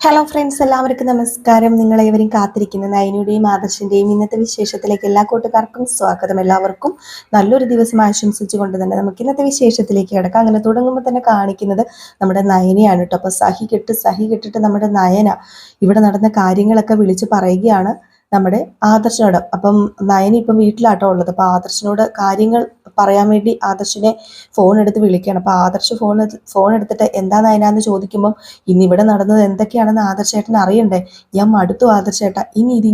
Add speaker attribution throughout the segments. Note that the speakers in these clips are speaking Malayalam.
Speaker 1: ഹലോ ഫ്രണ്ട്സ്, എല്ലാവർക്കും നമസ്കാരം. നിങ്ങളേവരും കാത്തിരിക്കുന്ന നയനയുടെയും ആദർശിൻ്റെയും ഇന്നത്തെ വിശേഷത്തിലേക്ക് എല്ലാ കൂട്ടുകാർക്കും സ്വാഗതം. എല്ലാവർക്കും നല്ലൊരു ദിവസം ആശംസിച്ചുകൊണ്ട് തന്നെ നമുക്ക് ഇന്നത്തെ വിശേഷത്തിലേക്ക് കിടക്കാം. അങ്ങനെ തുടങ്ങുമ്പോൾ തന്നെ കാണിക്കുന്നത് നമ്മുടെ നയനയാണ് കേട്ടോ. അപ്പോൾ സഹി കെട്ടിട്ട് നമ്മുടെ നയന ഇവിടെ നടന്ന കാര്യങ്ങളൊക്കെ വിളിച്ച് പറയുകയാണ് നമ്മുടെ ആദർശനോട്. അപ്പം നയന ഇപ്പം വീട്ടിലാട്ടോ ഉള്ളത്. അപ്പോൾ ആദർശനോട് കാര്യങ്ങൾ പറയാൻ വേണ്ടി ആദർശിനെ ഫോൺ എടുത്ത് വിളിക്കുകയാണ്. അപ്പോൾ ആദർശ് ഫോൺ എടുത്തിട്ട് എന്താ നയനാന്ന് ചോദിക്കുമ്പം ഇന്നിവിടെ നടന്നത് എന്തൊക്കെയാണെന്ന് ആദർശേട്ടൻ അറിയണ്ടേ? ഞാൻ മടുത്തു ആദർശേട്ട, ഇനി ഇത്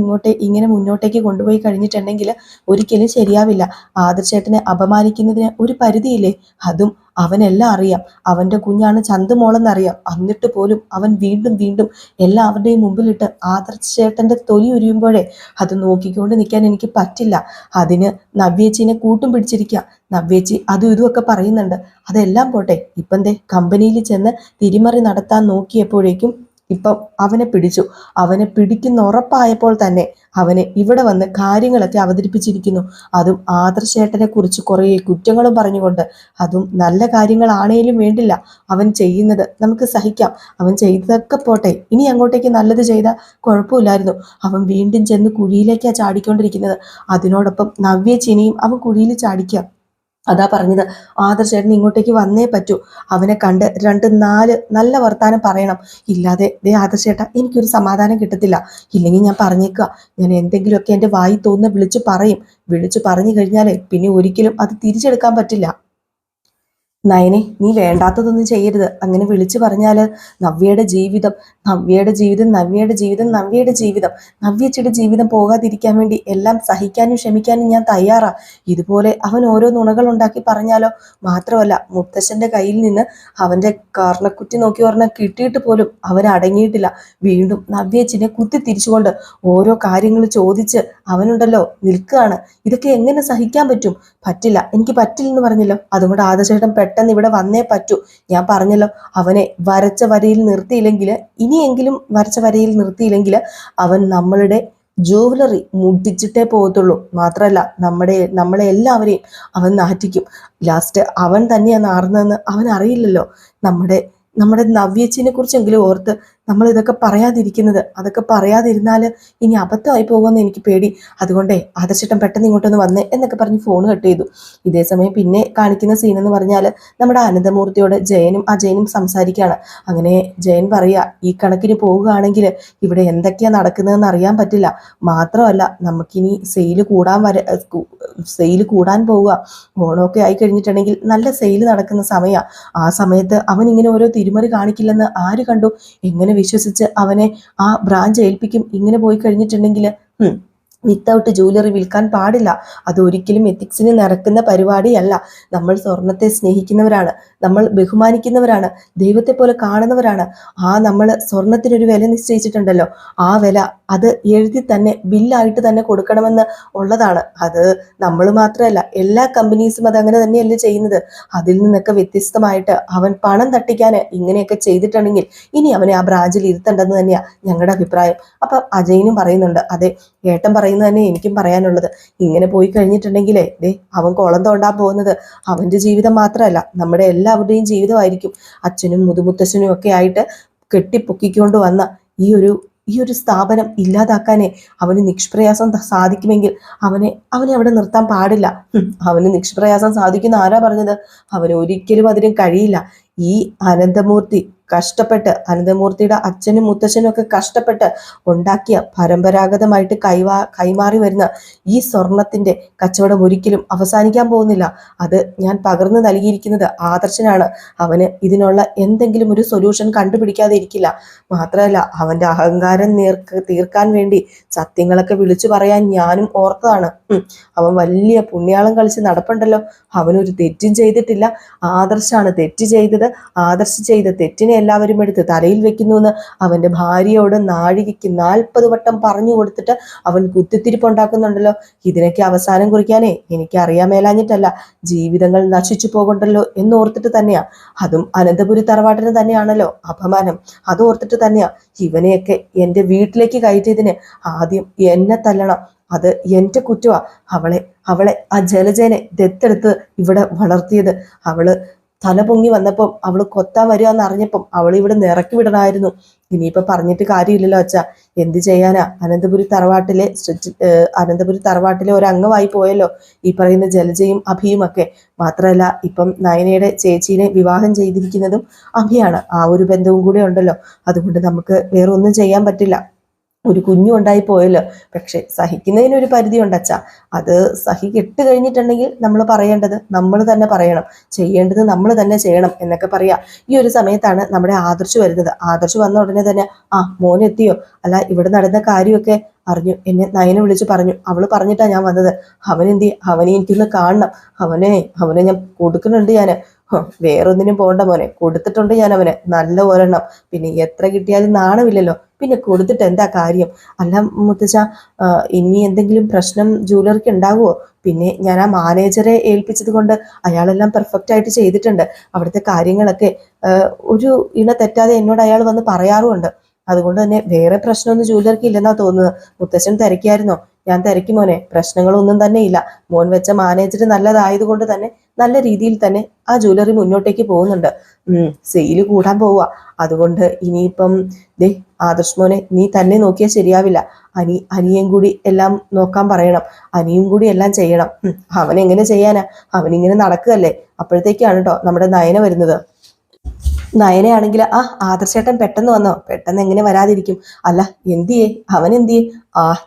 Speaker 1: ഇങ്ങനെ മുന്നോട്ടേക്ക് കൊണ്ടുപോയി കഴിഞ്ഞിട്ടുണ്ടെങ്കിൽ ഒരിക്കലും ശരിയാവില്ല. ആദർശേട്ടനെ അപമാനിക്കുന്നതിന് ഒരു പരിധിയില്ലേ? അതും അവനെല്ലാം അറിയാം. അവന്റെ കുഞ്ഞാണ് ചന്തുമോളെന്നറിയാം. എന്നിട്ട് പോലും അവൻ വീണ്ടും വീണ്ടും എല്ലാവരുടെയും മുമ്പിലിട്ട് ആദർശേട്ടന്റെ തൊലി ഉരിയുമ്പോഴേ അത് നോക്കിക്കൊണ്ട് നിൽക്കാൻ എനിക്ക് പറ്റില്ല. അതിന് നവ്യേച്ചിനെ കൂട്ടും പിടിച്ചിരിക്കുക. നവ്യേച്ചി അതും ഇതുമൊക്കെ പറയുന്നുണ്ട്. അതെല്ലാം പോട്ടെ, ഇപ്പം ദേ കമ്പനിയിൽ ചെന്ന് തിരിമറി നടത്താൻ നോക്കിയപ്പോഴേക്കും ഇപ്പം അവനെ പിടിച്ചു. അവനെ പിടിക്കുന്ന ഉറപ്പായപ്പോൾ തന്നെ അവനെ ഇവിടെ വന്ന് കാര്യങ്ങളൊക്കെ അവതരിപ്പിച്ചിരിക്കുന്നു. അതും ആദർശേട്ടനെ കുറിച്ച് കുറേ കുറ്റങ്ങളും പറഞ്ഞുകൊണ്ട്. അതും നല്ല കാര്യങ്ങളാണേലും വേണ്ടില്ല അവൻ ചെയ്യുന്നത് നമുക്ക് സഹിക്കാം. അവൻ ചെയ്തതൊക്കെ പോട്ടെ, ഇനി അങ്ങോട്ടേക്ക് നല്ലത് ചെയ്താൽ കുഴപ്പമില്ലായിരുന്നു. അവൻ വീണ്ടും ചെന്ന് കുഴിയിലേക്കാണ് ചാടിക്കൊണ്ടിരിക്കുന്നത്. അതിനോടൊപ്പം നവ്യേച്ചിനെയും അവൻ കുഴിയിൽ ചാടിക്കാം. അതാ പറഞ്ഞത്, ആദർശേട്ടൻ ഇങ്ങോട്ടേക്ക് വന്നേ പറ്റൂ. അവനെ കണ്ട് 2-4 നല്ല വർത്താനം പറയണം. ഇല്ലാതെ ആദർശേട്ട എനിക്കൊരു സമാധാനം കിട്ടത്തില്ല. ഇല്ലെങ്കിൽ ഞാൻ പറഞ്ഞേക്കുക, ഞാൻ എന്തെങ്കിലുമൊക്കെ എൻ്റെ വായി തോന്നുന്ന വിളിച്ചു പറഞ്ഞു കഴിഞ്ഞാലേ പിന്നെ ഒരിക്കലും അത് തിരിച്ചെടുക്കാൻ പറ്റില്ല. നയനെ, നീ വേണ്ടാത്തതൊന്നും ചെയ്യരുത്. അങ്ങനെ വിളിച്ചു പറഞ്ഞാൽ നവ്യയുടെ ജീവിതം നവ്യച്ചിയുടെ ജീവിതം പോകാതിരിക്കാൻ വേണ്ടി എല്ലാം സഹിക്കാനും ക്ഷമിക്കാനും ഞാൻ തയ്യാറാ. ഇതുപോലെ അവൻ ഓരോ നുണകൾ ഉണ്ടാക്കി പറഞ്ഞാലോ? മാത്രമല്ല, മുത്തശ്ശന്റെ കയ്യിൽ നിന്ന് അവന്റെ കർണക്കുറ്റി നോക്കി പറഞ്ഞ കിട്ടിയിട്ട് പോലും അവൻ അടങ്ങിയിട്ടില്ല. വീണ്ടും നവ്യച്ചിനെ കുത്തി തിരിച്ചുകൊണ്ട് ഓരോ കാര്യങ്ങൾ ചോദിച്ച് അവനുണ്ടല്ലോ നിൽക്കുകയാണ്. ഇതൊക്കെ എങ്ങനെ സഹിക്കാൻ പറ്റും? പറ്റില്ല, എനിക്ക് പറ്റില്ലെന്ന് പറഞ്ഞല്ലോ. അതുകൊണ്ട് ആദർശേട്ടൻ പെട്ടെന്ന് ഇവിടെ വന്നേ പറ്റൂ. ഞാൻ പറഞ്ഞല്ലോ, അവനെ ഇനിയെങ്കിലും വരച്ച വരയിൽ നിർത്തിയില്ലെങ്കിൽ അവൻ നമ്മളുടെ ജുവലറി മുട്ടിച്ചിട്ടേ പോകത്തുള്ളൂ. മാത്രമല്ല നമ്മളെ എല്ലാവരെയും അവൻ നാറ്റിക്കും. ലാസ്റ്റ് അവൻ തന്നെയാണ് നാറുന്നതെന്ന് അവൻ അറിയില്ലല്ലോ. നമ്മുടെ നവ്യേച്ചിനെ കുറിച്ചെങ്കിലും ഓർത്ത് നമ്മൾ ഇതൊക്കെ പറയാതിരിക്കുന്നത്. അതൊക്കെ പറയാതിരുന്നാൽ ഇനി അബദ്ധമായി പോകുമെന്ന് എനിക്ക് പേടി. അതുകൊണ്ടേ ആദർശേട്ടൻ പെട്ടെന്ന് ഇങ്ങോട്ടൊന്ന് വന്നേ എന്നൊക്കെ പറഞ്ഞ് ഫോൺ കട്ട് ചെയ്തു. ഇതേ സമയം പിന്നെ കാണിക്കുന്ന സീൻ എന്ന് പറഞ്ഞാൽ നമ്മുടെ അനന്തമൂർത്തിയോട് അജയനും സംസാരിക്കുകയാണ്. അങ്ങനെ ജയൻ പറയുക, ഈ കണക്കിന് പോവുകയാണെങ്കിൽ ഇവിടെ എന്തൊക്കെയാണ് നടക്കുന്നതെന്ന് അറിയാൻ പറ്റില്ല. മാത്രമല്ല, നമുക്കിനി സെയിൽ കൂടാൻ പോവുക. ഓണമൊക്കെ ആയി കഴിഞ്ഞിട്ടുണ്ടെങ്കിൽ നല്ല സെയിൽ നടക്കുന്ന സമയമാണ്. ആ സമയത്ത് അവൻ ഇങ്ങനെ ഓരോ തിരിമറി കാണിക്കില്ലെന്ന് ആര് കണ്ടു? എങ്ങനെ വിശ്വസിച്ച് അവനെ ആ ബ്രാഞ്ച് ഏൽപ്പിക്കും? ഇങ്ങനെ പോയി കഴിഞ്ഞിട്ടുണ്ടെങ്കിൽ വിത്തൗട്ട് ജുവലറി വിൽക്കാൻ പാടില്ല. അതൊരിക്കലും എത്തിക്സിന് നടക്കുന്ന പരിപാടിയല്ല. നമ്മൾ സ്വർണത്തെ സ്നേഹിക്കുന്നവരാണ്, നമ്മൾ ബഹുമാനിക്കുന്നവരാണ്, ദൈവത്തെ പോലെ കാണുന്നവരാണ്. നമ്മൾ സ്വർണത്തിനൊരു വില നിശ്ചയിച്ചിട്ടുണ്ടല്ലോ. ആ വില അത് എഴുതി തന്നെ ബില്ലായിട്ട് തന്നെ കൊടുക്കണമെന്ന് ഉള്ളതാണ്. അത് നമ്മൾ മാത്രമല്ല, എല്ലാ കമ്പനീസും അത് അങ്ങനെ തന്നെയല്ലേ ചെയ്യുന്നത്. അതിൽ നിന്നൊക്കെ വ്യത്യസ്തമായിട്ട് അവൻ പണം തട്ടിക്കാൻ ഇങ്ങനെയൊക്കെ ചെയ്തിട്ടുണ്ടെങ്കിൽ ഇനി അവനെ ആ ബ്രാഞ്ചിൽ ഇരുത്തണ്ടെന്ന് തന്നെയാണ് ഞങ്ങളുടെ അഭിപ്രായം. അപ്പൊ അജയനും പറയുന്നുണ്ട്, അതെ, ഏട്ടൻ പറയുന്നത് തന്നെ എനിക്കും പറയാനുള്ളത്. ഇങ്ങനെ പോയി കഴിഞ്ഞിട്ടുണ്ടെങ്കിലേ അവൻ കുളം തോണ്ടാൻ പോകുന്നത് അവന്റെ ജീവിതം മാത്രമല്ല, നമ്മുടെ എല്ലാവരുടെയും ജീവിതമായിരിക്കും. അച്ഛനും മുതുമുത്തച്ഛനും ഒക്കെ ആയിട്ട് കെട്ടിപ്പൊക്കിക്കൊണ്ട് വന്ന ഈ ഒരു സ്ഥാപനം ഇല്ലാതാക്കാനേ അവന് നിഷ്പ്രയാസം സാധിക്കുമെങ്കിൽ അവനെ അവിടെ നിർത്താൻ പാടില്ല. അവന് നിഷ്പ്രയാസം സാധിക്കുന്ന ആരാ പറഞ്ഞത്? അവന് ഒരിക്കലും അതിനും കഴിയില്ല. ഈ അനന്തമൂർത്തിയുടെ അച്ഛനും മുത്തച്ഛനും ഒക്കെ കഷ്ടപ്പെട്ട് ഉണ്ടാക്കിയ പരമ്പരാഗതമായിട്ട് കൈമാറി വരുന്ന ഈ സ്വർണത്തിന്റെ കച്ചവടം ഒരിക്കലും അവസാനിക്കാൻ പോകുന്നില്ല. അത് ഞാൻ പകർന്നു നൽകിയിരിക്കുന്നത് ആദർശനാണ്. അവന് ഇതിനുള്ള എന്തെങ്കിലും ഒരു സൊല്യൂഷൻ കണ്ടുപിടിക്കാതെ ഇരിക്കില്ല. മാത്രമല്ല, അവന്റെ അഹങ്കാരം തീർക്കാൻ വേണ്ടി സത്യങ്ങളൊക്കെ വിളിച്ചു പറയാൻ ഞാനും ഓർത്തതാണ്. അവൻ വലിയ പുണ്യാളം കളിച്ച് നടപ്പുണ്ടല്ലോ. അവനൊരു തെറ്റും ചെയ്തിട്ടില്ല. ആദർശാണ് തെറ്റ് ചെയ്തത്. ആദർശ് ചെയ്ത തെറ്റിനെ എല്ലാവരും എടുത്ത് തലയിൽ വെക്കുന്നു എന്ന് അവന്റെ ഭാര്യയോട് നാഴികയ്ക്ക് 40 വട്ടം പറഞ്ഞു കൊടുത്തിട്ട് അവൻ കുത്തിത്തിരിപ്പുണ്ടാക്കുന്നുണ്ടല്ലോ. ഇതിനൊക്കെ അവസാനം കുറിക്കാനേ എനിക്ക് അറിയാൻ മേലാഞ്ഞിട്ടല്ല, ജീവിതങ്ങൾ നശിച്ചു പോകണ്ടല്ലോ എന്നോർത്തിട്ട് തന്നെയാ. അതും അനന്തപുരി തറവാട്ടിന് തന്നെയാണല്ലോ അപമാനം. അതോർത്തിട്ട് തന്നെയാ ഇവനെയൊക്കെ എൻ്റെ വീട്ടിലേക്ക് കയറ്റിയതിന് ആദ്യം എന്നെ തല്ലണം. അത് എൻ്റെ കുറ്റവാ. അവളെ ആ ജലജേനെ ദത്തെടുത്ത് ഇവിടെ വളർത്തിയത്. അവള് തല പൊങ്ങി വന്നപ്പം അവള് കൊത്താൻ വരിക എന്ന് അറിഞ്ഞപ്പം അവൾ ഇവിടെ ഇറക്കി വിടണമായിരുന്നു. ഇനിയിപ്പൊ പറഞ്ഞിട്ട് കാര്യമില്ലല്ലോ അച്ഛാ, എന്ത് ചെയ്യാനാ? അനന്തപുരി തറവാട്ടിലെ ഒരു അംഗമായി പോയല്ലോ ഈ പറയുന്ന ജലജയും അഭിയും ഒക്കെ. മാത്രമല്ല ഇപ്പം നയനയുടെ ചേച്ചീനെ വിവാഹം ചെയ്തിരിക്കുന്നതും അഭിയാണ്. ആ ഒരു ബന്ധവും കൂടെ ഉണ്ടല്ലോ. അതുകൊണ്ട് നമുക്ക് വേറെ ഒന്നും ചെയ്യാൻ പറ്റില്ല. ഒരു കുഞ്ഞും ഉണ്ടായി പോയല്ലോ. പക്ഷെ സഹിക്കുന്നതിനൊരു പരിധി ഉണ്ട് അച്ഛാ. അത് സഹി കെട്ട് കഴിഞ്ഞിട്ടുണ്ടെങ്കിൽ നമ്മൾ പറയേണ്ടത് നമ്മൾ തന്നെ പറയണം, ചെയ്യേണ്ടത് നമ്മൾ തന്നെ ചെയ്യണം എന്നൊക്കെ പറയാ. ഈ ഒരു സമയത്താണ് നമ്മുടെ ആദർശ് വരുന്നത്. ആദർശ് വന്ന ഉടനെ തന്നെ മോനെത്തിയോ? അല്ല, ഇവിടെ നടന്ന കാര്യമൊക്കെ അറിഞ്ഞു. എന്നെ നയനെ വിളിച്ച് പറഞ്ഞു. അവള് പറഞ്ഞിട്ടാ ഞാൻ വന്നത്. അവനെന്തി? അവനെ എനിക്കൊന്ന് കാണണം. അവനെ ഞാൻ കൊടുക്കുന്നുണ്ട്. ഞാന് വേറൊന്നിനും പോകണ്ട മോനെ, കൊടുത്തിട്ടുണ്ട് ഞാൻ അവന് നല്ല ഒരെണ്ണം. പിന്നെ എത്ര കിട്ടിയാലും നാണമില്ലല്ലോ, പിന്നെ കൊടുത്തിട്ട് എന്താ കാര്യം? അല്ല മുത്തച്ഛ, ഇനി എന്തെങ്കിലും പ്രശ്നം ജൂവലറിക്ക് ഉണ്ടാകുമോ? പിന്നെ ഞാൻ ആ മാനേജറെ ഏൽപ്പിച്ചത് കൊണ്ട് അയാളെല്ലാം പെർഫെക്റ്റ് ആയിട്ട് ചെയ്തിട്ടുണ്ട്. അവിടുത്തെ കാര്യങ്ങളൊക്കെ ഒരു ഇണ തെറ്റാതെ എന്നോട് അയാൾ വന്ന് പറയാറുമുണ്ട്. അതുകൊണ്ട് തന്നെ വേറെ പ്രശ്നമൊന്നും ജൂവലറിക്ക് ഇല്ലെന്നാ തോന്നുന്നത്. മുത്തച്ഛൻ തിരക്കിയായിരുന്നോ? ഞാൻ തിരക്കി മോനെ, പ്രശ്നങ്ങളൊന്നും തന്നെ ഇല്ല. മോൻ വെച്ച മാനേജർ നല്ലതായതുകൊണ്ട് തന്നെ നല്ല രീതിയിൽ തന്നെ ആ ജ്വല്ലറി മുന്നോട്ടേക്ക് പോകുന്നുണ്ട്. സെയില് കൂടാൻ പോവുക. അതുകൊണ്ട് ഇനിയിപ്പം ആദർശ് മോനെ, നീ തന്നെ നോക്കിയാൽ ശരിയാവില്ല. അനിയും കൂടി എല്ലാം നോക്കാൻ പറയണം. അനിയും കൂടി എല്ലാം ചെയ്യണം. അവൻ എങ്ങനെ ചെയ്യാനാ? അവനിങ്ങനെ നടക്കുകയല്ലേ. അപ്പോഴത്തേക്കാണ് കേട്ടോ നമ്മുടെ നയന വരുന്നത്. നയനയാണെങ്കിൽ ആദർശേട്ടൻ പെട്ടെന്ന് വന്നോ? പെട്ടെന്ന് എങ്ങനെ വരാതിരിക്കും? അല്ല, എന്തിയേ? അവൻ എന്തിയേ?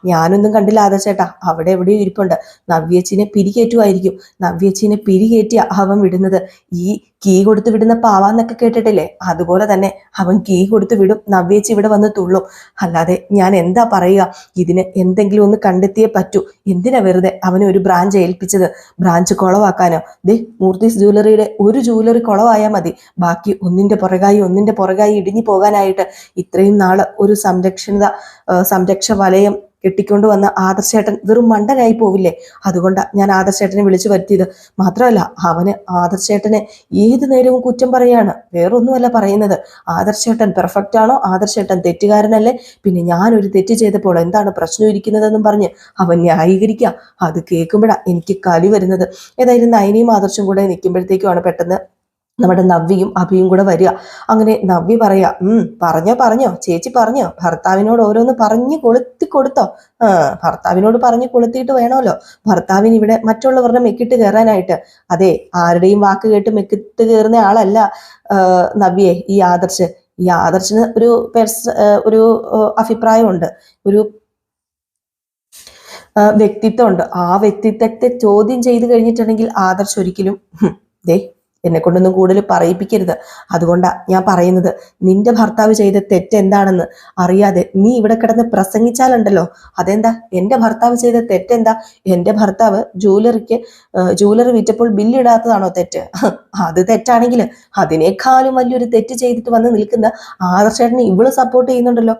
Speaker 1: ഞാനൊന്നും കണ്ടില്ല ആദർശേട്ടാ. അവിടെ എവിടെയോ ഇരിപ്പുണ്ട്. നവ്യേച്ചിനെ പിരികേറ്റുമായിരിക്കും. നവ്യേച്ചിനെ പിരികേറ്റിയ അവൻ വിടുന്നത്. ഈ കീ കൊടുത്ത് വിടുന്ന പാവാന്നൊക്കെ കേട്ടിട്ടില്ലേ? അതുപോലെ തന്നെ അവൻ കീ കൊടുത്ത് വിടും. നവ്യേച്ചി ഇവിടെ വന്ന് തുള്ളും. അല്ലാതെ ഞാൻ എന്താ പറയുക? ഇതിന് എന്തെങ്കിലും ഒന്ന് കണ്ടെത്തിയേ പറ്റൂ. എന്തിനാ വെറുതെ അവനെ ഒരു ബ്രാഞ്ച് ഏൽപ്പിച്ചത്? ബ്രാഞ്ച് കുളവാക്കാനോ? മൂർത്തീസ് ജ്വല്ലറിയുടെ ഒരു ജ്വല്ലറി കുളവായാൽ മതി. ബാക്കി ഒന്നിന്റെ പുറകായി ഇടിഞ്ഞു പോകാനായിട്ട് ഇത്രയും നാള് ഒരു സംരക്ഷ വലയം കെട്ടിക്കൊണ്ട് വന്ന ആദർശേട്ടൻ വെറും മണ്ടനായി പോവില്ലേ? അതുകൊണ്ടാണ് ഞാൻ ആദർശേട്ടനെ വിളിച്ചു വരുത്തിയത്. മാത്രമല്ല, അവന് ആദർശേട്ടനെ ഏത് നേരവും കുറ്റം പറയാണ്. വേറൊന്നുമല്ല പറയുന്നത്. ആദർശേട്ടൻ പെർഫെക്റ്റ് ആണോ? ആദർശേട്ടൻ തെറ്റുകാരനല്ലേ? പിന്നെ ഞാനൊരു തെറ്റ് ചെയ്തപ്പോൾ എന്താണ് പ്രശ്നം ഇരിക്കുന്നതെന്നും പറഞ്ഞ് അവൻ ന്യായീകരിക്കുക. അത് കേൾക്കുമ്പോഴാണ് എനിക്ക് കലി വരുന്നത്. ഏതായാലും നയനയും ആദർശം കൂടെ നിൽക്കുമ്പോഴത്തേക്കുമാണ് പെട്ടെന്ന് നമ്മുടെ നവ്യയും അഭിയും കൂടെ വരിക. അങ്ങനെ നവ്യ പറയാ, പറഞ്ഞോ ചേച്ചി, പറഞ്ഞോ? ഭർത്താവിനോട് ഓരോന്ന് പറഞ്ഞു കൊളുത്തി കൊടുത്തോ? ഭർത്താവിനോട് പറഞ്ഞു കൊളുത്തിയിട്ട് വേണമല്ലോ ഭർത്താവിന് ഇവിടെ മറ്റുള്ളവരുടെ മെക്കിട്ട് കയറാനായിട്ട്. അതെ, ആരുടെയും വാക്ക് കേട്ട് മെക്കിട്ട് കയറുന്ന ആളല്ല നവ്യെ ഈ ആദർശിന് ഒരു അഭിപ്രായമുണ്ട്, ഒരു വ്യക്തിത്വമുണ്ട്. ആ വ്യക്തിത്വത്തെ ചോദ്യം ചെയ്ത് കഴിഞ്ഞിട്ടുണ്ടെങ്കിൽ ആദർശ് ഒരിക്കലും എന്നെ കൊണ്ടൊന്നും കൂടുതൽ പറയിപ്പിക്കരുത്. അതുകൊണ്ടാണ് ഞാൻ പറയുന്നത്, നിന്റെ ഭർത്താവ് ചെയ്ത തെറ്റെന്താണെന്ന് അറിയാതെ നീ ഇവിടെ കിടന്ന് പ്രസംഗിച്ചാലുണ്ടല്ലോ. അതെന്താ? എൻ്റെ ഭർത്താവ് ചെയ്ത തെറ്റെന്താ? എൻ്റെ ഭർത്താവ് ജൂവലറി വിറ്റപ്പോൾ ബില്ലിടാത്തതാണോ തെറ്റ്? അത് തെറ്റാണെങ്കിൽ അതിനേക്കാളും വലിയൊരു തെറ്റ് ചെയ്തിട്ട് വന്ന് നിൽക്കുന്ന ആദർശേട്ടനെ ഇവള് സപ്പോർട്ട് ചെയ്യുന്നുണ്ടല്ലോ.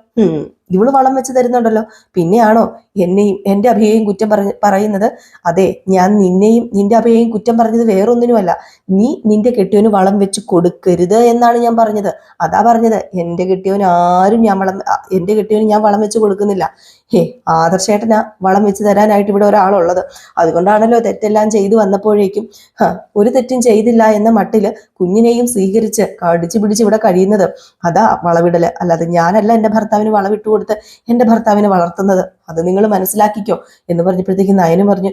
Speaker 1: ഇവള് വളം വെച്ച് തരുന്നുണ്ടല്ലോ. പിന്നെയാണോ എന്നെയും എൻ്റെ അഭിയെയും കുറ്റം പറയുന്നത്? അതെ, ഞാൻ നിന്നെയും നിന്റെ അഭിയെയും കുറ്റം പറഞ്ഞത് വേറൊന്നിനുമല്ല. നീ നിന്റെ കെട്ടിയവന് വളം വെച്ച് കൊടുക്കരുത് എന്നാണ് ഞാൻ പറഞ്ഞത്. അതാ പറഞ്ഞത്. എൻ്റെ കെട്ടിയവന് ഞാൻ വളം വെച്ച് കൊടുക്കുന്നില്ല. ആദർശേട്ടനാ വളം വെച്ച് തരാനായിട്ട് ഇവിടെ ഒരാളുള്ളത്. അതുകൊണ്ടാണല്ലോ തെറ്റെല്ലാം ചെയ്തു വന്നപ്പോഴേക്കും ഒരു തെറ്റും ചെയ്തില്ല എന്ന മട്ടില് കുഞ്ഞിനെയും സ്വീകരിച്ച് കടിച്ചു പിടിച്ച് ഇവിടെ കഴിയുന്നത്. അതാ വളവിടല്. അല്ലാതെ ഞാനല്ല എൻ്റെ ഭർത്താവിന് വളവിട്ട് കൊടുത്ത് എൻ്റെ ഭർത്താവിനെ വളർത്തുന്നത്. അത് നിങ്ങൾ മനസ്സിലാക്കിക്കോ എന്ന് പറഞ്ഞപ്പോഴത്തേക്ക് നയനും പറഞ്ഞു,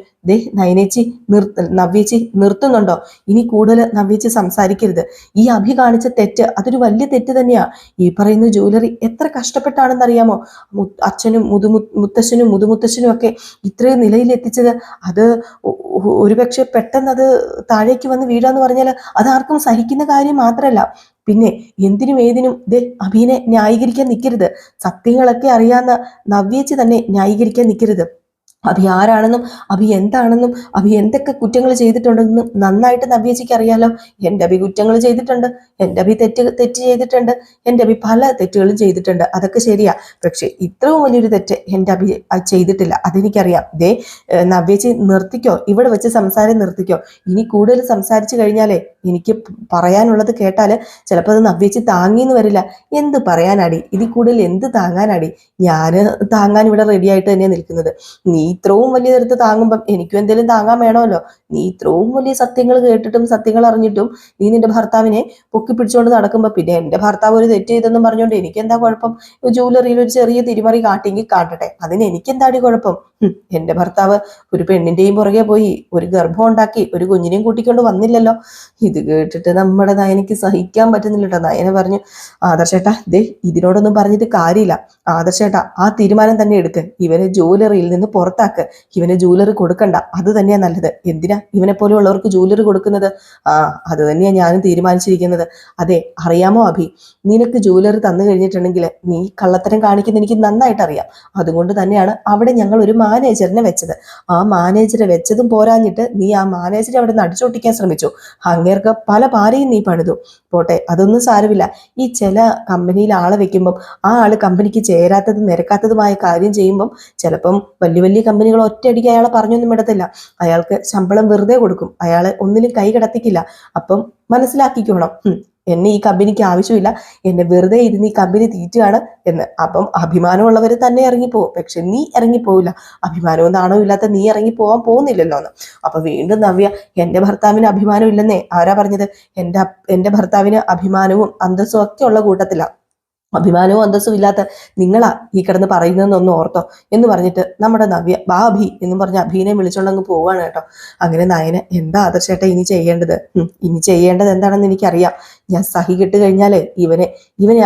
Speaker 1: നവ്യേച്ചി നിർത്തുന്നുണ്ടോ? ഇനി കൂടുതൽ നവ്യേച്ചി സംസാരിക്കരുത്. ഈ അഭി കാണിച്ച തെറ്റ് അതൊരു വലിയ തെറ്റ് തന്നെയാ. ഈ പറയുന്ന ജ്വല്ലറി എത്ര കഷ്ടപ്പെട്ടാണെന്നറിയാമോ? അച്ഛനും മുത്തശ്ശനും മുതുമുത്തശ്ശനും ഒക്കെ ഇത്രയും നിലയിലെത്തിച്ചത്. അത് ഒരുപക്ഷെ പെട്ടെന്ന് അത് താഴേക്ക് വന്ന് വീഴാന്ന് പറഞ്ഞാൽ അതാർക്കും സഹിക്കുന്ന കാര്യം മാത്രമല്ല. പിന്നെ എന്തിനും ഏതിനും അഭിനെ ന്യായീകരിക്കാൻ നിൽക്കരുത്. സത്യങ്ങളൊക്കെ അറിയാവുന്ന നവ്യേച്ചി തന്നെ ന്യായീകരിക്കാൻ നിൽക്കരുത്. അഭി ആരാണെന്നും അഭി എന്താണെന്നും അഭി എന്തൊക്കെ കുറ്റങ്ങൾ ചെയ്തിട്ടുണ്ടെന്നും നന്നായിട്ട് നവ്യേച്ചിക്ക് അറിയാലോ. എൻ്റെ അഭി കുറ്റങ്ങൾ ചെയ്തിട്ടുണ്ട്, എൻ്റെ അഭി തെറ്റ് ചെയ്തിട്ടുണ്ട്, എൻ്റെ അഭി പല തെറ്റുകളും ചെയ്തിട്ടുണ്ട്. അതൊക്കെ ശരിയാ. പക്ഷെ ഇത്രയും വലിയൊരു തെറ്റ് എൻ്റെ അഭി ചെയ്തിട്ടില്ല. അതെനിക്കറിയാം. നവ്യേച്ചി നിർത്തിക്കോ, ഇവിടെ വെച്ച് സംസാരം നിർത്തിക്കോ. ഇനി കൂടുതൽ സംസാരിച്ചു കഴിഞ്ഞാലേ എനിക്ക് പറയാനുള്ളത് കേട്ടാല് ചിലപ്പോൾ അത് നവ്യേച്ചി താങ്ങിന്ന് വരില്ല. എന്ത് പറയാനാടി? ഇതിൽ കൂടുതൽ എന്ത് താങ്ങാനാടി? ഞാന് താങ്ങാൻ ഇവിടെ റെഡി ആയിട്ട് തന്നെയാണ് നിൽക്കുന്നത്. നീ ഇത്രയും വലിയ തരത്ത് താങ്ങുമ്പം എനിക്കും എന്തെങ്കിലും താങ്ങാൻ വേണമല്ലോ. നീ ഇത്രയും വലിയ സത്യങ്ങൾ കേട്ടിട്ടും സത്യങ്ങൾ അറിഞ്ഞിട്ടും നീ നിന്റെ ഭർത്താവിനെ പൊക്കി പിടിച്ചുകൊണ്ട് നടക്കുമ്പോ പിന്നെ എന്റെ ഭർത്താവ് ഒരു തെറ്റ് ചെയ്തെന്നും പറഞ്ഞുകൊണ്ട് എനിക്ക് എന്താ കുഴപ്പം? ജ്വല്ലറിയിൽ ഒരു ചെറിയ തിരിമറി കാട്ടിയെങ്കിൽ കാട്ടട്ടെ, അതിന് എനിക്ക് എന്താടി കുഴപ്പം? എന്റെ ഭർത്താവ് ഒരു പെണ്ണിന്റെയും പുറകെ പോയി ഒരു ഗർഭം ഉണ്ടാക്കി ഒരു കുഞ്ഞിനെയും കൂട്ടിക്കൊണ്ട് വന്നില്ലല്ലോ. ഇത് കേട്ടിട്ട് നമ്മുടെ നയനയ്ക്ക് സഹിക്കാൻ പറ്റുന്നില്ല കേട്ടോ. നയന പറഞ്ഞു, ആദർശേട്ടാ ദേ ഇതിനോടൊന്നും പറഞ്ഞിട്ട് കാര്യമില്ല. ആദർശേട്ടാ ആ തീരുമാനം തന്നെ എടുക്ക്. ഇവനെ ജ്വല്ലറിയിൽ നിന്ന് പുറത്താക്ക്. ഇവന് ജ്വല്ലറി കൊടുക്കണ്ട, അത് തന്നെയാ നല്ലത്. എന്തിനാ ഇവനെ പോലെയുള്ളവർക്ക് ജ്വല്ലറി കൊടുക്കുന്നത്? അത് തന്നെയാ ഞാനും തീരുമാനിച്ചിരിക്കുന്നത്. അതെ അറിയാമോ അഭി, നിനക്ക് ജ്വല്ലറി തന്നു കഴിഞ്ഞിട്ടുണ്ടെങ്കിൽ നീ കള്ളത്തരം കാണിക്കുന്ന എനിക്ക് നന്നായിട്ട് അറിയാം. അതുകൊണ്ട് തന്നെയാണ് അവിടെ ഞങ്ങൾ ഒരു മാനേജറിനെ വെച്ചത്. ആ മാനേജറെ വെച്ചതും പോരാഞ്ഞിട്ട് നീ ആ മാനേജറെ അവിടെ നിന്ന് അടിച്ചോട്ടിക്കാൻ ശ്രമിച്ചു. അങ്ങേർക്ക് പല പാരയും നീ പണിതു. പോട്ടെ, അതൊന്നും സാരമില്ല. ഈ ചില കമ്പനിയിൽ ആളെ വെക്കുമ്പം ആ ആള് കമ്പനിക്ക് ചേരാത്തതും നിരക്കാത്തതുമായ കാര്യം ചെയ്യുമ്പം ചിലപ്പം വലിയ വലിയ കമ്പനികൾ ഒറ്റയടിക്ക് അയാളെ പറഞ്ഞൊന്നും വിടത്തില്ല. അയാൾക്ക് ശമ്പളം വെറുതെ കൊടുക്കും, അയാളെ ഒന്നിലും കൈ കടത്തിക്കില്ല. അപ്പം മനസ്സിലാക്കിക്കോണം, എന്നെ ഈ കമ്പനിക്ക് ആവശ്യമില്ല, എന്നെ വെറുതെ ഇരുന്ന് ഈ കമ്പനി തീറ്റുകയാണ് എന്ന്. അപ്പം അഭിമാനമുള്ളവർ തന്നെ ഇറങ്ങിപ്പോവും. പക്ഷെ നീ ഇറങ്ങിപ്പോവില്ല. അഭിമാനവും നാണവും ഇല്ലാത്ത നീ ഇറങ്ങി പോകാൻ പോകുന്നില്ലല്ലോ എന്ന്. അപ്പൊ വീണ്ടും നവ്യ, എന്റെ ഭർത്താവിന് അഭിമാനം ഇല്ലെന്നേ ആരാ പറഞ്ഞത്? എന്റെ ഭർത്താവിന് അഭിമാനവും അന്തസ്സും ഒക്കെ ഉള്ള കൂട്ടത്തിലാണ്. അഭിമാനവും അന്തസ്സും ഇല്ലാത്ത നിങ്ങളാ ഈ കിടന്ന് പറയുന്നതെന്നൊന്ന് ഓർത്തോ എന്ന് പറഞ്ഞിട്ട് നമ്മുടെ നവ്യ ബാഭി എന്നും പറഞ്ഞ് അഭീനെ വിളിച്ചോണ്ടങ്ങ് പോവാണ് കേട്ടോ. അങ്ങനെ നയന, എന്താ ആദർശേട്ടാ ഇനി ചെയ്യേണ്ടത്? ഇനി ചെയ്യേണ്ടത് എന്താണെന്ന് എനിക്കറിയാം. ഞാൻ സഹി കെട്ട് കഴിഞ്ഞാലേ ഇവനെ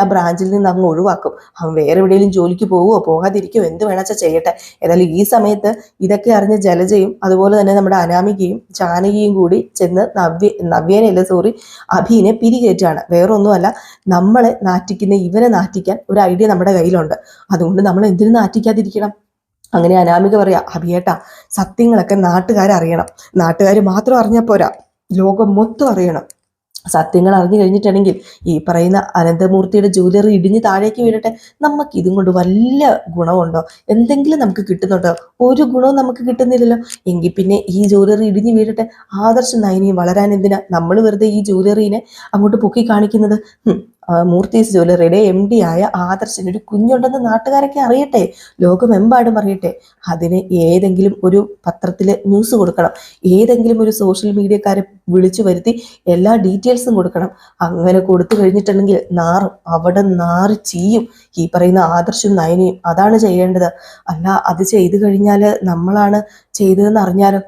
Speaker 1: ആ ബ്രാഞ്ചിൽ നിന്ന് അങ്ങ് ഒഴിവാക്കും. അവൻ വേറെ എവിടെയെങ്കിലും ജോലിക്ക് പോവുമോ പോകാതിരിക്കുമോ എന്ത് വേണച്ചാ ചെയ്യട്ടെ. ഏതായാലും ഈ സമയത്ത് ഇതൊക്കെ അറിഞ്ഞ ജലജയും അതുപോലെ തന്നെ നമ്മുടെ അനാമികയും ജാനകിയും കൂടി ചെന്ന് അഭീനെ പിരികേറ്റാണ്. വേറൊന്നുമല്ല, നമ്മളെ നാറ്റിക്കുന്ന ഇവനെ നാറ്റിക്കാൻ ഒരു ഐഡിയ നമ്മുടെ കയ്യിലുണ്ട്. അതുകൊണ്ട് നമ്മൾ എന്തിനു നാറ്റിക്കാതിരിക്കണം? അങ്ങനെ അനാമിക പറയാ, അഭിയേട്ടാ സത്യങ്ങളൊക്കെ നാട്ടുകാരറിയണം. നാട്ടുകാർ മാത്രം അറിഞ്ഞാൽ പോരാ, ലോകം മൊത്തം അറിയണം. സത്യങ്ങൾ അറിഞ്ഞു കഴിഞ്ഞിട്ടുണ്ടെങ്കിൽ ഈ പറയുന്ന അനന്തമൂർത്തിയുടെ ജ്വല്ലറി ഇടിഞ്ഞ് താഴേക്ക് വീഴട്ടെ. നമുക്ക് ഇതും കൊണ്ട് വല്ല ഗുണമുണ്ടോ? എന്തെങ്കിലും നമുക്ക് കിട്ടുന്നുണ്ടോ? ഒരു ഗുണവും നമുക്ക് കിട്ടുന്നില്ലല്ലോ. എങ്കിൽ പിന്നെ ഈ ജ്വല്ലറി ഇടിഞ്ഞ് വീഴട്ടെ. ആദർശം നയനിയും വളരാൻ എന്തിനാ നമ്മൾ വെറുതെ ഈ ജ്വല്ലറിനെ അങ്ങോട്ട് പൊക്കി കാണിക്കുന്നത്? മൂർത്തീസ് ജ്വല്ലറിയുടെ MD ആയ ആദർശന് ഒരു കുഞ്ഞുണ്ടെന്ന് നാട്ടുകാരൊക്കെ അറിയട്ടെ, ലോകമെമ്പാടും അറിയട്ടെ. അതിന് ഏതെങ്കിലും ഒരു പത്രത്തിൽ ന്യൂസ് കൊടുക്കണം, ഏതെങ്കിലും ഒരു സോഷ്യൽ മീഡിയക്കാരെ വിളിച്ചു വരുത്തി എല്ലാ ഡീറ്റെയിൽസും കൊടുക്കണം. അങ്ങനെ കൊടുത്തു കഴിഞ്ഞിട്ടുണ്ടെങ്കിൽ അവിടെ നാറ് ചീയും ഈ പറയുന്ന ആദർശം നയനയും. അതാണ് ചെയ്യേണ്ടത്. അല്ല അത് ചെയ്തു കഴിഞ്ഞാൽ നമ്മളാണ് ചെയ്തതെന്ന് അറിഞ്ഞാലും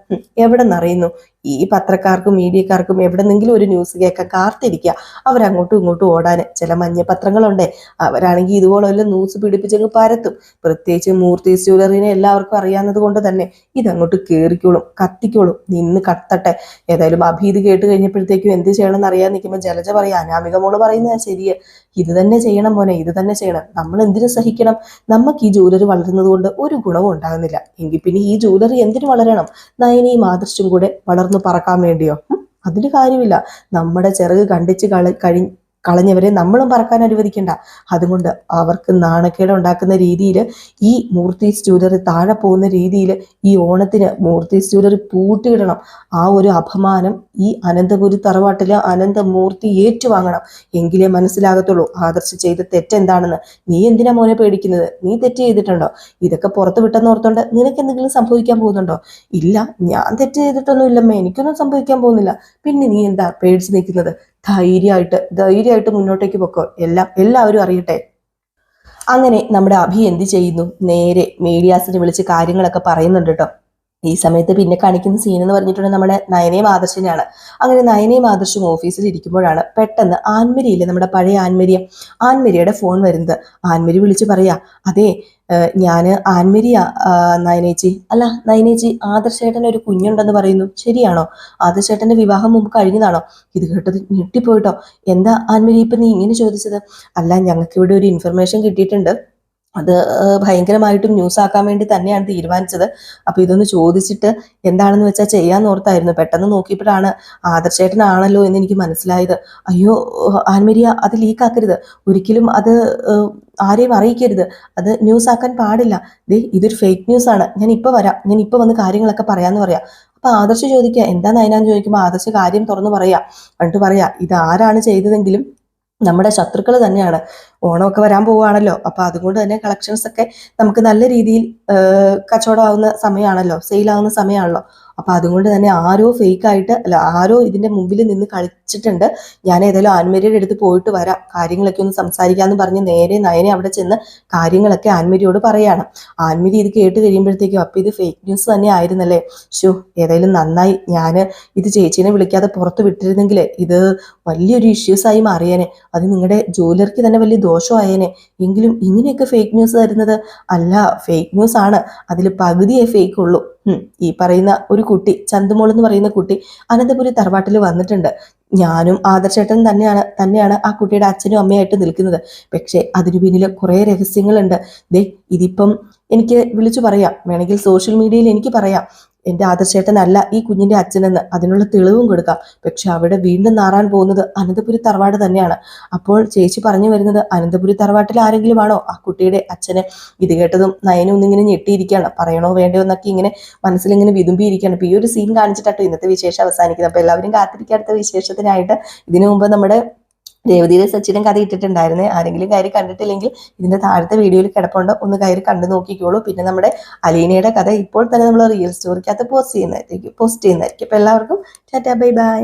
Speaker 1: എവിടെ നിന്നറിയുന്നു? ഈ പത്രക്കാർക്കും മീഡിയക്കാർക്കും എവിടെന്നെങ്കിലും ഒരു ന്യൂസ് കേൾക്കാൻ കാത്തിരിക്കുക. അവരങ്ങോട്ടും ഇങ്ങോട്ടും ഓടാൻ ചില മഞ്ഞപത്രങ്ങളുണ്ടേ, അവരാണെങ്കിൽ ഇതുപോലെല്ലാം ന്യൂസ് പിടിപ്പിച്ചങ്ങ് പരത്തും. പ്രത്യേകിച്ച് മൂർത്തീസ് ജ്വല്ലറിനെ എല്ലാവർക്കും അറിയാവുന്നത് കൊണ്ട് തന്നെ ഇതങ്ങോട്ട് കയറിക്കോളും, കത്തിക്കോളും, നിന്ന് കത്തട്ടെ. ഏതായാലും അഭീത് കേട്ട് കഴിഞ്ഞപ്പോഴത്തേക്കും എന്ത് ചെയ്യണമെന്ന് അറിയാൻ നിൽക്കുമ്പോൾ ജലജ പറയാ, അനാമിക മോള് പറയുന്നത് ശരിയെ, ഇത് തന്നെ ചെയ്യണം മോനെ, ഇത് തന്നെ ചെയ്യണം. നമ്മൾ എന്തിനു സഹിക്കണം? നമുക്ക് ഈ ജ്വല്ലറി വളരുന്നത് കൊണ്ട് ഒരു ഗുണവും ഉണ്ടാകുന്നില്ല. എങ്കിൽ പിന്നെ ഈ ജ്വല്ലറി എന്തിനു വളരണം? നയനയും ആദർശും കൂടെ വളർന്നു പറക്കാൻ വേണ്ടിയോ? അതിന് കാര്യമില്ല. നമ്മുടെ ചിറക് കണ്ടിച്ച് കളഞ്ഞവരെ നമ്മളും പറക്കാൻ അനുവദിക്കണ്ട. അതുകൊണ്ട് അവർക്ക് നാണക്കേട് ഉണ്ടാക്കുന്ന രീതിയിൽ ഈ മൂർത്തീസ് ജ്വല്ലറി താഴെ പോകുന്ന രീതിയിൽ ഈ ഓണത്തിന് മൂർത്തീസ് ജ്വല്ലറി പൂട്ടിയിടണം. ആ ഒരു അപമാനം ഈ അനന്തപുരി തറവാട്ടിലെ അനന്തമൂർത്തി ഏറ്റുവാങ്ങണം. എങ്കിലേ മനസ്സിലാകത്തുള്ളൂ ആദർശ് ചെയ്ത തെറ്റെന്താണെന്ന്. നീ എന്തിനാ മോനെ പേടിക്കുന്നത്? നീ തെറ്റ് ചെയ്തിട്ടുണ്ടോ? ഇതൊക്കെ പുറത്ത് വിട്ടെന്നോർത്തോണ്ട് നിനക്ക് എന്തെങ്കിലും സംഭവിക്കാൻ പോകുന്നുണ്ടോ? ഇല്ല, ഞാൻ തെറ്റ് ചെയ്തിട്ടൊന്നും ഇല്ലമ്മേ, എനിക്കൊന്നും സംഭവിക്കാൻ പോകുന്നില്ല. പിന്നെ നീ എന്താ പേടിച്ച് നിൽക്കുന്നത്? ധൈര്യമായിട്ട് മുന്നോട്ടേക്ക് പൊക്കോ, എല്ലാവരും അറിയട്ടെ. അങ്ങനെ നമ്മുടെ അഭി എന്ത് ചെയ്യുന്നു? നേരെ മീഡിയാസിനെ വിളിച്ച് കാര്യങ്ങളൊക്കെ പറയുന്നുണ്ട് കേട്ടോ. ഈ സമയത്ത് പിന്നെ കാണിക്കുന്ന സീൻ എന്ന് പറഞ്ഞിട്ടുണ്ടെങ്കിൽ നമ്മുടെ നയനയും ആദർശനെയാണ്. അങ്ങനെ നയനയും ആദർശും ഓഫീസിൽ ഇരിക്കുമ്പോഴാണ് പെട്ടെന്ന് ആൻമരിയില്ലേ, നമ്മുടെ പഴയ ആൻമരിയുടെ ഫോൺ വരുന്നത്. ആൻമരി വിളിച്ച് പറയാ, അതെ ഞാൻ ആൻമരിയാ നയനേച്ചി. അല്ല നയനേച്ചി, ആദർശേട്ടൻ ഒരു കുഞ്ഞുണ്ടെന്ന് പറയുന്നു, ശരിയാണോ? ആദർശേട്ടന്റെ വിവാഹം മുമ്പ് കഴിഞ്ഞതാണോ? ഇത് കേട്ടത് ഞെട്ടിപ്പോയിട്ടോ. എന്താ ആൻമരി ഇപ്പൊ നീ ഇങ്ങനെ ചോദിച്ചത്? അല്ല, ഞങ്ങൾക്ക് ഇവിടെ ഒരു ഇൻഫർമേഷൻ കിട്ടിയിട്ടുണ്ട്, അത് ഭയങ്കരമായിട്ടും ന്യൂസ് ആക്കാൻ വേണ്ടി തന്നെയാണ് തീരുമാനിച്ചത്. അപ്പൊ ഇതൊന്ന് ചോദിച്ചിട്ട് എന്താണെന്ന് വെച്ചാൽ ചെയ്യാന്ന് ഓർത്തായിരുന്നു. പെട്ടെന്ന് നോക്കിയപ്പോഴാണ് ആദർശേട്ടനാണല്ലോ എന്ന് എനിക്ക് മനസ്സിലായത്. അയ്യോ ആൻമരിയ, അത് ലീക്കാക്കരുത് ഒരിക്കലും, അത് ആരെയും അറിയിക്കരുത്, അത് ന്യൂസ് ആക്കാൻ പാടില്ല. ഇതൊരു ഫേക്ക് ന്യൂസ് ആണ്, ഞാൻ ഇപ്പൊ വരാം, ഞാൻ ഇപ്പൊ വന്ന് കാര്യങ്ങളൊക്കെ പറയാന്ന് പറയാം. അപ്പൊ ആദർശ് ചോദിക്കുക, എന്താ നയനാന്ന് ചോദിക്കുമ്പോൾ ആദർശ് കാര്യം തുറന്നു പറയാ. എന്നിട്ട് പറയാ, ഇത് ആരാണ് ചെയ്തതെങ്കിലും നമ്മുടെ ശത്രുക്കൾ തന്നെയാണ്. ഓണമൊക്കെ വരാൻ പോവുകയാണല്ലോ. അപ്പോൾ അതുകൊണ്ട് തന്നെ കളക്ഷൻസ് ഒക്കെ നമുക്ക് നല്ല രീതിയിൽ കച്ചവടമാവുന്ന സമയമാണല്ലോ, സെയിലാവുന്ന സമയമാണല്ലോ. അപ്പോൾ അതുകൊണ്ട് തന്നെ ആരോ ഫേക്കായിട്ട് അല്ല, ആരോ ഇതിൻ്റെ മുമ്പിൽ നിന്ന് കളിച്ചിട്ടുണ്ട്. ഞാൻ ഏതായാലും ആൻമരിയുടെ അടുത്ത് പോയിട്ട് വരാം, കാര്യങ്ങളൊക്കെ ഒന്ന് സംസാരിക്കാമെന്ന് പറഞ്ഞ് നേരെ നയനെ അവിടെ ചെന്ന് കാര്യങ്ങളൊക്കെ ആൻമരിയോട് പറയാണ്. ആൻമരി ഇത് കേട്ട് കഴിയുമ്പോഴത്തേക്കും അപ്പോൾ ഇത് ഫേക്ക് ന്യൂസ് തന്നെ ആയിരുന്നല്ലേ, ഷോ ഏതായാലും നന്നായി, ഞാൻ ഇത് ചേച്ചീനെ വിളിക്കാതെ പുറത്ത് വിട്ടിരുന്നെങ്കിൽ ഇത് വലിയൊരു ഇഷ്യൂസായി മാറിയേനെ, അത് നിങ്ങളുടെ ജോലിയർക്ക് തന്നെ വലിയ ദോഷമായേനെ. എങ്കിലും ഇങ്ങനെയൊക്കെ ഫേക്ക് ന്യൂസ് തരുന്നത് അല്ല, ഫേക്ക് ന്യൂസ് ആണ്, അതിൽ പകുതിയേ ഫേക്ക് ഉള്ളൂ. ഈ പറയുന്ന ഒരു കുട്ടി, ചന്തുമോൾ എന്ന് പറയുന്ന കുട്ടി അനന്തപുരി തറവാട്ടിൽ വന്നിട്ടുണ്ട്. ഞാനും ആദർശേട്ടൻ തന്നെയാണ് ആ കുട്ടിയുടെ അച്ഛനും അമ്മയായിട്ട് നിൽക്കുന്നത്. പക്ഷേ അതിനു പിന്നിൽ കുറേ രഹസ്യങ്ങളുണ്ട്. ദേ ഇതിപ്പം എനിക്ക് വിളിച്ചു പറയാം, വേണമെങ്കിൽ സോഷ്യൽ മീഡിയയിൽ എനിക്ക് പറയാം എൻ്റെ ആദർശേട്ടനല്ല ഈ കുഞ്ഞിൻ്റെ അച്ഛനെന്ന്, അതിനുള്ള തെളിവും കൊടുക്കാം. പക്ഷെ അവിടെ വീണ്ടും നാറാൻ പോകുന്നത് അനന്തപുരി തറവാട് തന്നെയാണ്. അപ്പോൾ ചേച്ചി പറഞ്ഞു വരുന്നത് അനന്തപുരി തറവാട്ടിൽ ആരെങ്കിലും ആണോ ആ കുട്ടിയുടെ അച്ഛനെ? ഇത് കേട്ടതും നയനും ഒന്നിങ്ങനെ ഞെട്ടിയിരിക്കുകയാണ്. പറയണോ വേണ്ടയോ എന്നൊക്കെ ഇങ്ങനെ മനസ്സിലിങ്ങനെ വിതുമ്പിയിരിക്കുകയാണ്. അപ്പോൾ ഈ ഒരു സീൻ കാണിച്ചിട്ടോ ഇന്നത്തെ വിശേഷം അവസാനിക്കുന്നത്. അപ്പോൾ എല്ലാവരും കാത്തിരിക്കുക അടുത്ത വിശേഷത്തിനായിട്ട്. ഇതിനു മുമ്പ് നമ്മുടെ രേവതിയിലെ സച്ചിനും കഥ ഇട്ടിട്ടുണ്ടായിരുന്നേ, ആരെങ്കിലും കയറി കണ്ടിട്ടില്ലെങ്കിൽ ഇതിന്റെ താഴത്തെ വീഡിയോയിൽ കിടപ്പുണ്ട്, ഒന്ന് കയറി കണ്ടു നോക്കിക്കോളൂ. പിന്നെ നമ്മുടെ അലീനയുടെ കഥ ഇപ്പോൾ തന്നെ നമ്മൾ റിയൽ സ്റ്റോറിക്കകത്ത് പോസ്റ്റ് ചെയ്യുന്നതായിരിക്കും. അപ്പോൾ എല്ലാവർക്കും ടാറ്റാ ബൈ ബൈ.